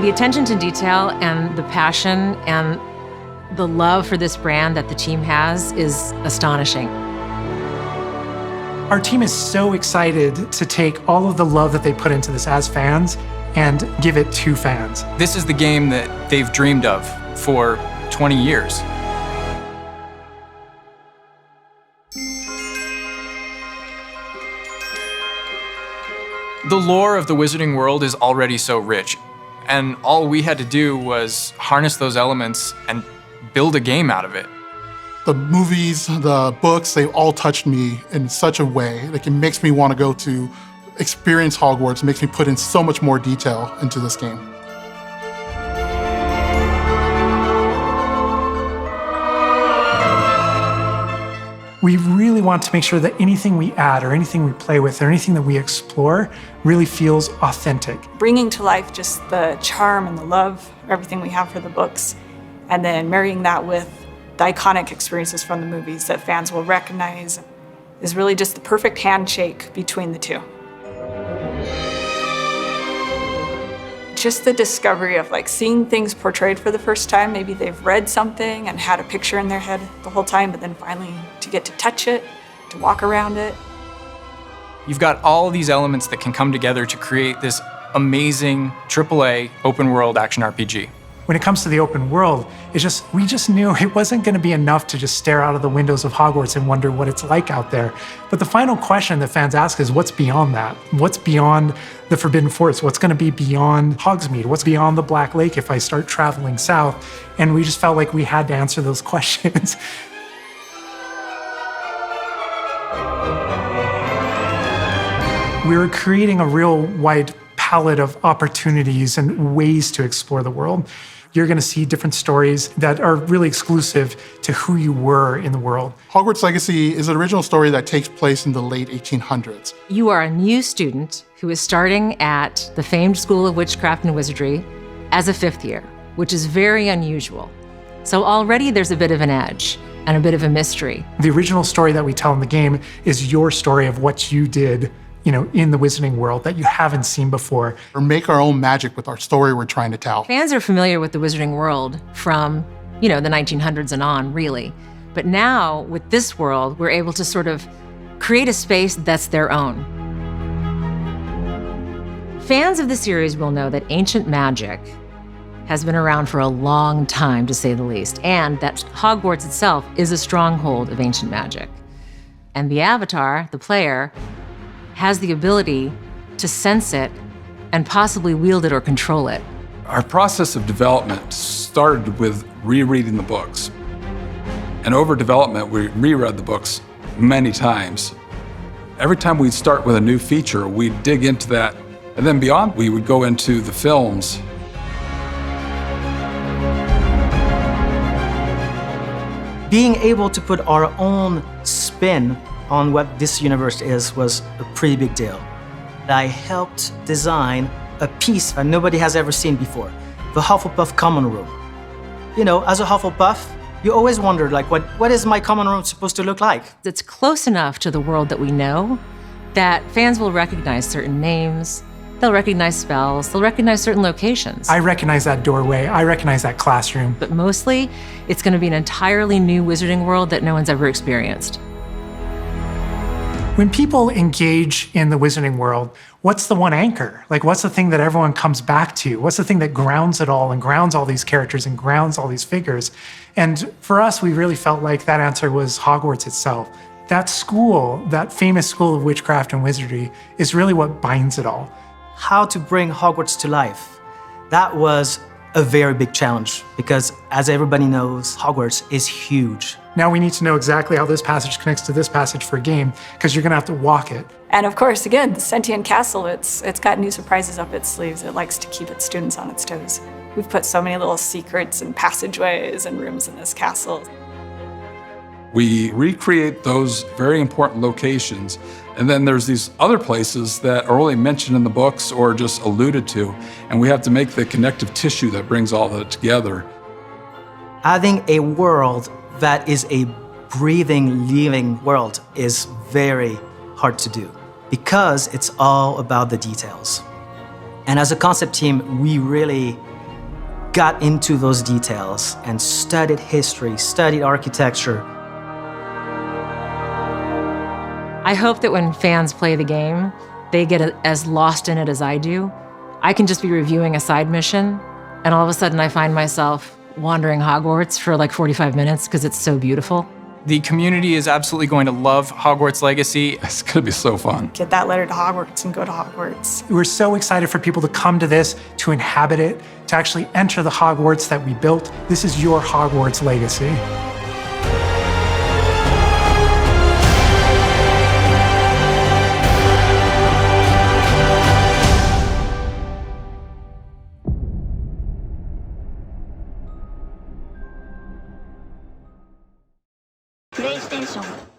The attention to detail and the passion and the love for this brand that the team has is astonishing. Our team is so excited to take all of the love that they put into this as fans and give it to fans. This is the game that they've dreamed of for 20 years. The lore of the Wizarding World is already so rich, and all we had to do was harness those elements and build a game out of it. The movies, the books, they all touched me in such a way. Like, it makes me want to go to experience Hogwarts. It makes me put in so much more detail into this game. We really want to make sure that anything we add or anything we play with or anything that we explore really feels authentic. Bringing to life just the charm and the love, everything we have for the books, and then marrying that with the iconic experiences from the movies that fans will recognize is really just the perfect handshake between the two. Just the discovery of like seeing things portrayed for the first time. Maybe they've read something and had a picture in their head the whole time, but then finally to get to touch it, to walk around it. You've got all these elements that can come together to create this amazing AAA open world action RPG. When it comes to the open world, we just knew it wasn't going to be enough to just stare out of the windows of Hogwarts and wonder what it's like out there. But the final question that fans ask is, what's beyond that? What's beyond the Forbidden Forest? What's going to be beyond Hogsmeade? What's beyond the Black Lake if I start traveling south? And we just felt like we had to answer those questions. We were creating a real wide palette of opportunities and ways to explore the world. You're going to see different stories that are really exclusive to who you were in the world. Hogwarts Legacy is an original story that takes place in the late 1800s. You are a new student who is starting at the famed School of Witchcraft and Wizardry as a 5th year, which is very unusual. So already there's a bit of an edge and a bit of a mystery. The original story that we tell in the game is your story of what you did, in the Wizarding World that you haven't seen before. Or make our own magic with our story we're trying to tell. Fans are familiar with the Wizarding World from, the 1900s and on, really. But now, with this world, we're able to sort of create a space that's their own. Fans of the series will know that ancient magic has been around for a long time, to say the least, and that Hogwarts itself is a stronghold of ancient magic. And the avatar, the player, has the ability to sense it and possibly wield it or control it. Our process of development started with rereading the books. And over development, we reread the books many times. Every time we'd start with a new feature, we'd dig into that. And then beyond, we would go into the films. Being able to put our own spin on what this universe is was a pretty big deal. I helped design a piece that nobody has ever seen before, the Hufflepuff common room. As a Hufflepuff, you always wondered, what is my common room supposed to look like? It's close enough to the world that we know that fans will recognize certain names, they'll recognize spells, they'll recognize certain locations. I recognize that doorway, I recognize that classroom. But mostly, it's going to be an entirely new Wizarding World that no one's ever experienced. When people engage in the Wizarding World, what's the one anchor? What's the thing that everyone comes back to? What's the thing that grounds it all and grounds all these characters and grounds all these figures? And for us, we really felt like that answer was Hogwarts itself. That school, that famous School of Witchcraft and Wizardry, is really what binds it all. How to bring Hogwarts to life. That was a very big challenge because, as everybody knows, Hogwarts is huge. Now we need to know exactly how this passage connects to this passage for a game, because you're going to have to walk it. And of course, again, the sentient castle, it's got new surprises up its sleeves. It likes to keep its students on its toes. We've put so many little secrets and passageways and rooms in this castle. We recreate those very important locations, and then there's these other places that are only mentioned in the books or just alluded to, and we have to make the connective tissue that brings all that together. Having a world that is a breathing, living world is very hard to do because it's all about the details. And as a concept team, we really got into those details and studied history, studied architecture. I hope that when fans play the game, they get as lost in it as I do. I can just be reviewing a side mission, and all of a sudden I find myself wandering Hogwarts for like 45 minutes because it's so beautiful. The community is absolutely going to love Hogwarts Legacy. It's going to be so fun. Get that letter to Hogwarts and go to Hogwarts. We're so excited for people to come to this, to inhabit it, to actually enter the Hogwarts that we built. This is your Hogwarts legacy. PlayStation